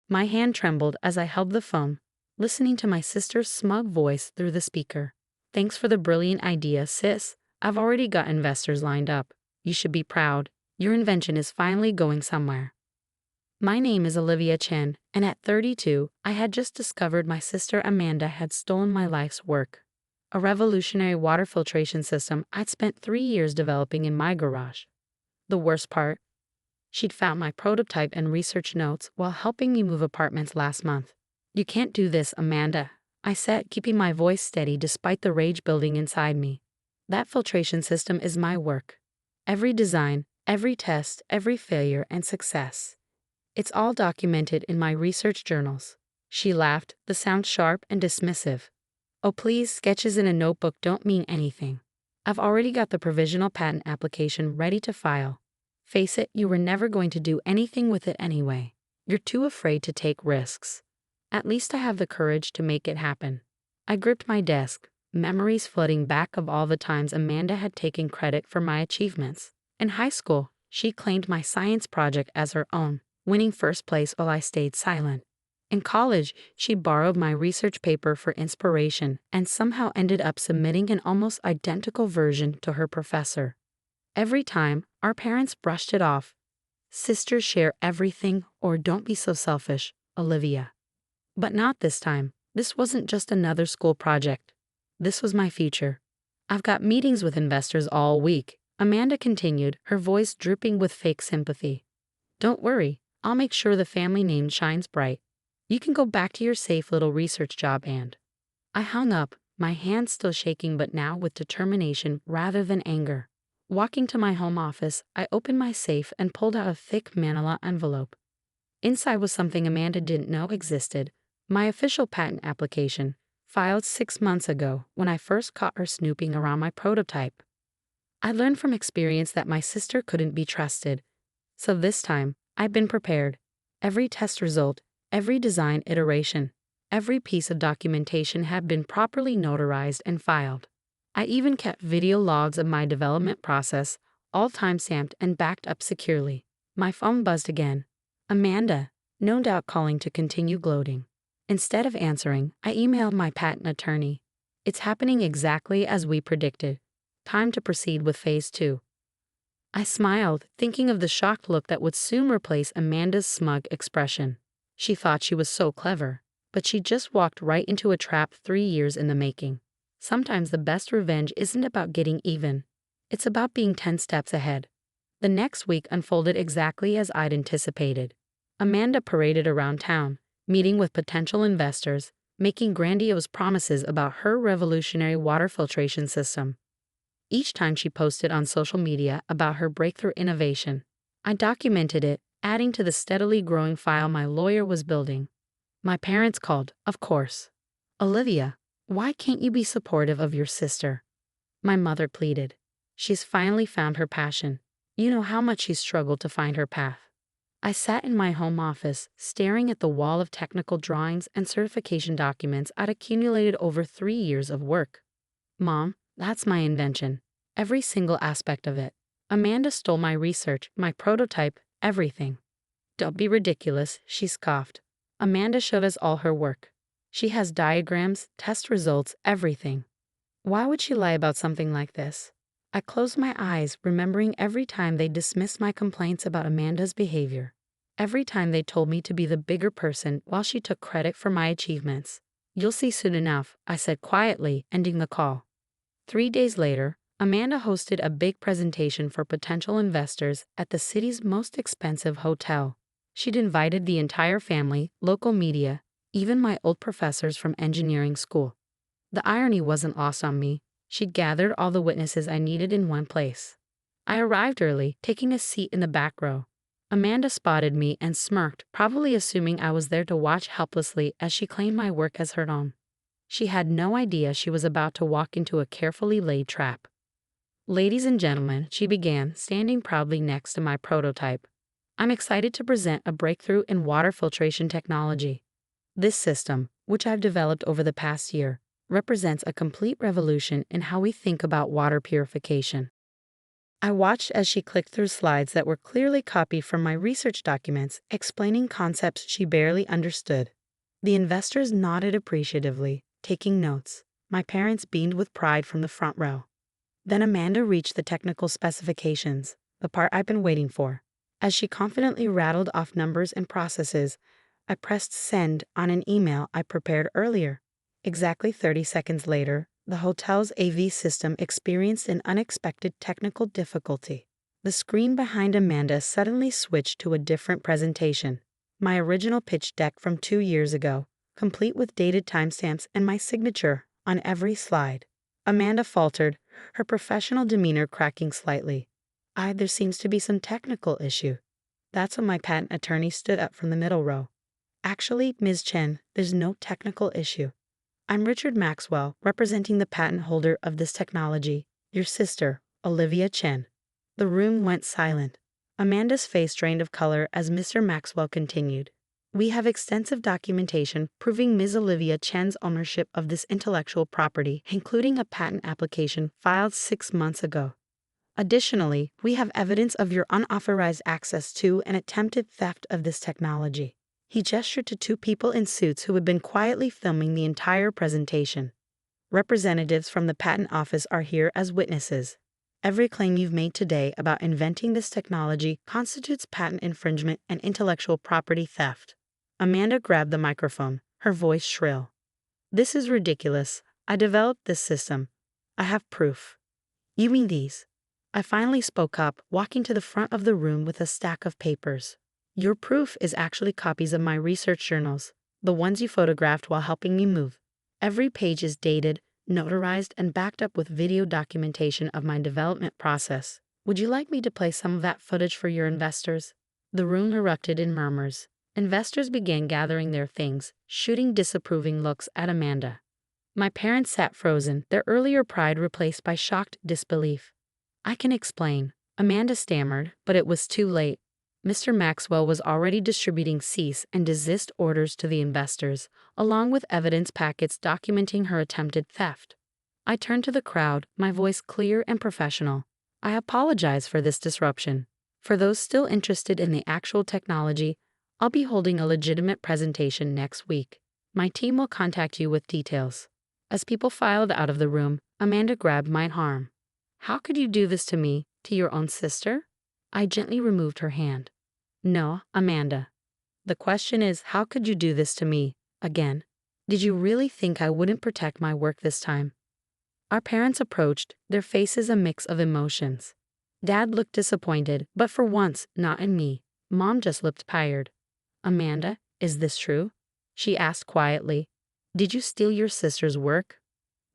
My hand trembled as I held the phone, listening to my sister's smug voice through the speaker. "Thanks for the brilliant idea, sis. I've already got investors lined up. You should be proud. Your invention is finally going somewhere." My name is Olivia Chen, and at 32, I had just discovered my sister Amanda had stolen my life's work. A revolutionary water filtration system I'd spent 3 years developing in my garage. The worst part? She'd found my prototype and research notes while helping me move apartments last month. "You can't do this, Amanda," I said, keeping my voice steady despite the rage building inside me. "That filtration system is my work. Every design, every test, every failure and success. It's all documented in my research journals." She laughed, the sound sharp and dismissive. "Oh please, sketches in a notebook don't mean anything. I've already got the provisional patent application ready to file. Face it, you were never going to do anything with it anyway. You're too afraid to take risks. At least I have the courage to make it happen." I gripped my desk, memories flooding back of all the times Amanda had taken credit for my achievements. In high school, she claimed my science project as her own, winning first place while I stayed silent. In college, she borrowed my research paper for inspiration and somehow ended up submitting an almost identical version to her professor. Every time, our parents brushed it off. "Sisters share everything," or "Don't be so selfish, Olivia." But not this time. This wasn't just another school project. This was my future. "I've got meetings with investors all week," Amanda continued, her voice dripping with fake sympathy. "Don't worry, I'll make sure the family name shines bright. You can go back to your safe little research job and—" I hung up, my hands still shaking but now with determination rather than anger. Walking to my home office, I opened my safe and pulled out a thick manila envelope. Inside was something Amanda didn't know existed: my official patent application, filed 6 months ago when I first caught her snooping around my prototype. I learned from experience that my sister couldn't be trusted. So this time, I'd been prepared. Every test result, every design iteration, every piece of documentation had been properly notarized and filed. I even kept video logs of my development process, all time-stamped and backed up securely. My phone buzzed again. Amanda, no doubt calling to continue gloating. Instead of answering, I emailed my patent attorney. "It's happening exactly as we predicted. Time to proceed with phase 2. I smiled, thinking of the shocked look that would soon replace Amanda's smug expression. She thought she was so clever, but she just walked right into a trap 3 years in the making. Sometimes the best revenge isn't about getting even. It's about being 10 steps ahead. The next week unfolded exactly as I'd anticipated. Amanda paraded around town, meeting with potential investors, making grandiose promises about her revolutionary water filtration system. Each time she posted on social media about her breakthrough innovation, I documented it, adding to the steadily growing file my lawyer was building. My parents called, of course. "Olivia, why can't you be supportive of your sister?" My mother pleaded. "She's finally found her passion. You know how much she's struggled to find her path." I sat in my home office, staring at the wall of technical drawings and certification documents I'd accumulated over 3 years of work. "Mom, that's my invention. Every single aspect of it. Amanda stole my research, my prototype, everything." "Don't be ridiculous," she scoffed. "Amanda showed us all her work. She has diagrams, test results, everything. Why would she lie about something like this?" I closed my eyes, remembering every time they dismissed my complaints about Amanda's behavior. Every time they told me to be the bigger person while she took credit for my achievements. "You'll see soon enough," I said quietly, ending the call. 3 days later, Amanda hosted a big presentation for potential investors at the city's most expensive hotel. She'd invited the entire family, local media, even my old professors from engineering school. The irony wasn't lost on me. She'd gathered all the witnesses I needed in one place. I arrived early, taking a seat in the back row. Amanda spotted me and smirked, probably assuming I was there to watch helplessly as she claimed my work as her own. She had no idea she was about to walk into a carefully laid trap. "Ladies and gentlemen," she began, standing proudly next to my prototype, "I'm excited to present a breakthrough in water filtration technology. This system, which I've developed over the past year, represents a complete revolution in how we think about water purification. I watched as she clicked through slides that were clearly copied from my research documents, explaining concepts she barely understood. The investors nodded appreciatively, taking notes. My parents beamed with pride from the front row. Then Amanda reached the technical specifications, the part I've been waiting for. As she confidently rattled off numbers and processes, I pressed send on an email I prepared earlier. Exactly 30 seconds later, the hotel's AV system experienced an unexpected technical difficulty. The screen behind Amanda suddenly switched to a different presentation. My original pitch deck from 2 years ago, complete with dated timestamps and my signature on every slide. Amanda faltered, her professional demeanor cracking slightly. There seems to be some technical issue. That's when my patent attorney stood up from the middle row. Actually, Ms. Chen, there's no technical issue. I'm Richard Maxwell, representing the patent holder of this technology, your sister, Olivia Chen. The room went silent. Amanda's face drained of color as Mr. Maxwell continued. We have extensive documentation proving Ms. Olivia Chen's ownership of this intellectual property, including a patent application filed 6 months ago. Additionally, we have evidence of your unauthorized access to and attempted theft of this technology. He gestured to 2 people in suits who had been quietly filming the entire presentation. Representatives from the patent office are here as witnesses. Every claim you've made today about inventing this technology constitutes patent infringement and intellectual property theft. Amanda grabbed the microphone, her voice shrill. This is ridiculous. I developed this system. I have proof. You mean these? I finally spoke up, walking to the front of the room with a stack of papers. Your proof is actually copies of my research journals, the ones you photographed while helping me move. Every page is dated, notarized, and backed up with video documentation of my development process. Would you like me to play some of that footage for your investors? The room erupted in murmurs. Investors began gathering their things, shooting disapproving looks at Amanda. My parents sat frozen, their earlier pride replaced by shocked disbelief. I can explain, Amanda stammered, but it was too late. Mr. Maxwell was already distributing cease and desist orders to the investors, along with evidence packets documenting her attempted theft. I turned to the crowd, my voice clear and professional. I apologize for this disruption. For those still interested in the actual technology, I'll be holding a legitimate presentation next week. My team will contact you with details. As people filed out of the room, Amanda grabbed my arm. How could you do this to me, to your own sister? I gently removed her hand. No, Amanda. The question is, how could you do this to me, again? Did you really think I wouldn't protect my work this time? Our parents approached, their faces a mix of emotions. Dad looked disappointed, but for once, not in me. Mom just looked tired. Amanda, is this true? She asked quietly. Did you steal your sister's work?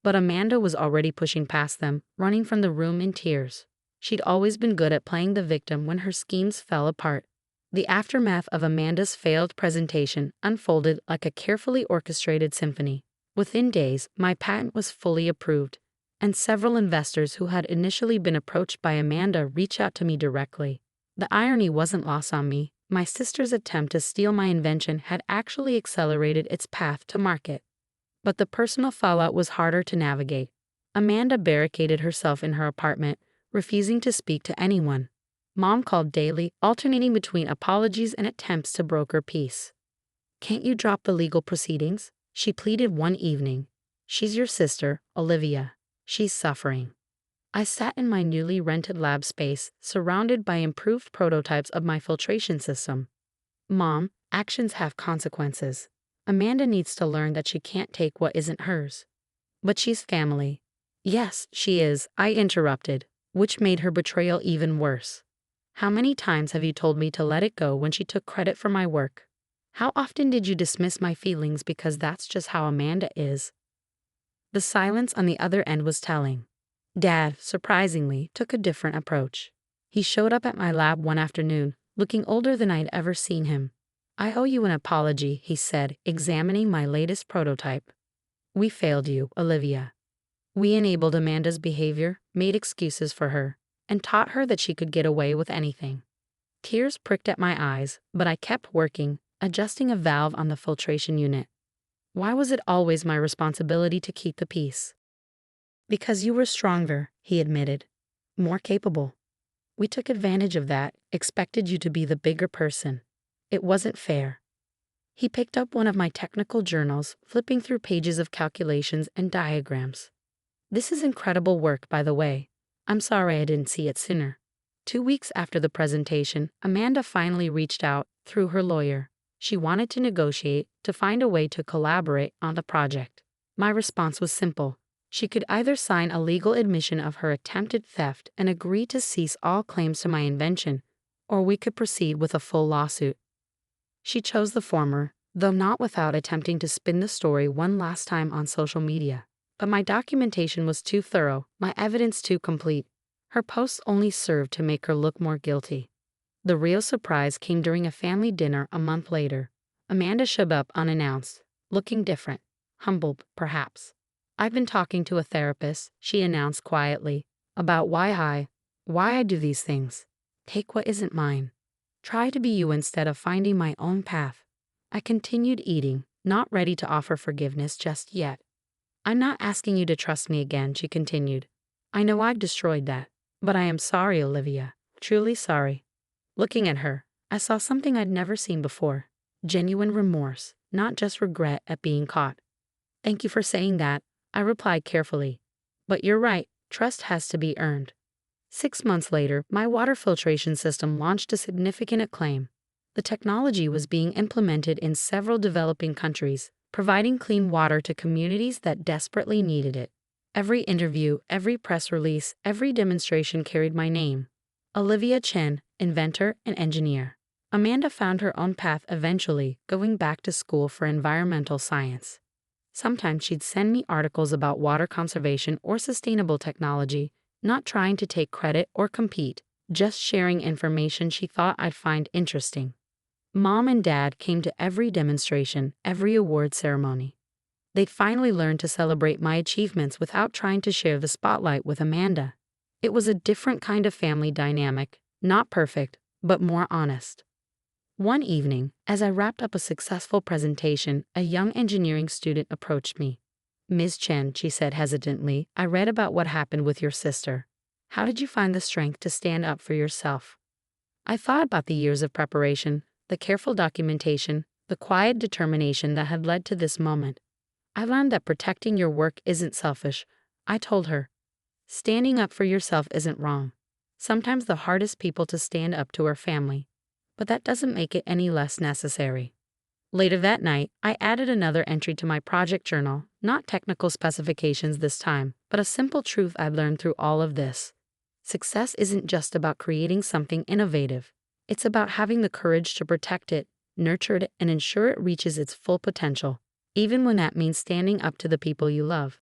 But Amanda was already pushing past them, running from the room in tears. She'd always been good at playing the victim when her schemes fell apart. The aftermath of Amanda's failed presentation unfolded like a carefully orchestrated symphony. Within days, my patent was fully approved, and several investors who had initially been approached by Amanda reached out to me directly. The irony wasn't lost on me. My sister's attempt to steal my invention had actually accelerated its path to market. But the personal fallout was harder to navigate. Amanda barricaded herself in her apartment, refusing to speak to anyone. Mom called daily, alternating between apologies and attempts to broker peace. Can't you drop the legal proceedings? She pleaded one evening. She's your sister, Olivia. She's suffering. I sat in my newly rented lab space, surrounded by improved prototypes of my filtration system. Mom, actions have consequences. Amanda needs to learn that she can't take what isn't hers. But she's family. Yes, she is, I interrupted, which made her betrayal even worse. How many times have you told me to let it go when she took credit for my work? How often did you dismiss my feelings because that's just how Amanda is? The silence on the other end was telling. Dad, surprisingly, took a different approach. He showed up at my lab one afternoon, looking older than I'd ever seen him. I owe you an apology, he said, examining my latest prototype. We failed you, Olivia. We enabled Amanda's behavior, made excuses for her, and taught her that she could get away with anything. Tears pricked at my eyes, but I kept working, adjusting a valve on the filtration unit. Why was it always my responsibility to keep the peace? Because you were stronger, he admitted. More capable. We took advantage of that, expected you to be the bigger person. It wasn't fair. He picked up one of my technical journals, flipping through pages of calculations and diagrams. This is incredible work, by the way. I'm sorry I didn't see it sooner. 2 weeks after the presentation, Amanda finally reached out through her lawyer. She wanted to negotiate, to find a way to collaborate on the project. My response was simple. She could either sign a legal admission of her attempted theft and agree to cease all claims to my invention, or we could proceed with a full lawsuit. She chose the former, though not without attempting to spin the story one last time on social media. But my documentation was too thorough, my evidence too complete. Her posts only served to make her look more guilty. The real surprise came during a family dinner a month later. Amanda showed up unannounced, looking different, humbled, perhaps. I've been talking to a therapist, she announced quietly, about why I do these things. Take what isn't mine. Try to be you instead of finding my own path. I continued eating, not ready to offer forgiveness just yet. I'm not asking you to trust me again, she continued. I know I've destroyed that, but I am sorry, Olivia, truly sorry. Looking at her, I saw something I'd never seen before. Genuine remorse, not just regret at being caught. Thank you for saying that, I replied carefully. But you're right, trust has to be earned. 6 months later, my water filtration system launched to significant acclaim. The technology was being implemented in several developing countries, providing clean water to communities that desperately needed it. Every interview, every press release, every demonstration carried my name. Olivia Chen, inventor and engineer. Amanda found her own path eventually, going back to school for environmental science. Sometimes she'd send me articles about water conservation or sustainable technology, not trying to take credit or compete, just sharing information she thought I'd find interesting. Mom and Dad came to every demonstration, every award ceremony. They'd finally learned to celebrate my achievements without trying to share the spotlight with Amanda. It was a different kind of family dynamic, not perfect, but more honest. One evening, as I wrapped up a successful presentation, a young engineering student approached me. Ms. Chen, she said hesitantly, I read about what happened with your sister. How did you find the strength to stand up for yourself? I thought about the years of preparation, the careful documentation, the quiet determination that had led to this moment. I learned that protecting your work isn't selfish, I told her. Standing up for yourself isn't wrong. Sometimes the hardest people to stand up to are family, but that doesn't make it any less necessary. Later that night, I added another entry to my project journal, not technical specifications this time, but a simple truth I'd learned through all of this. Success isn't just about creating something innovative. It's about having the courage to protect it, nurture it, and ensure it reaches its full potential, even when that means standing up to the people you love.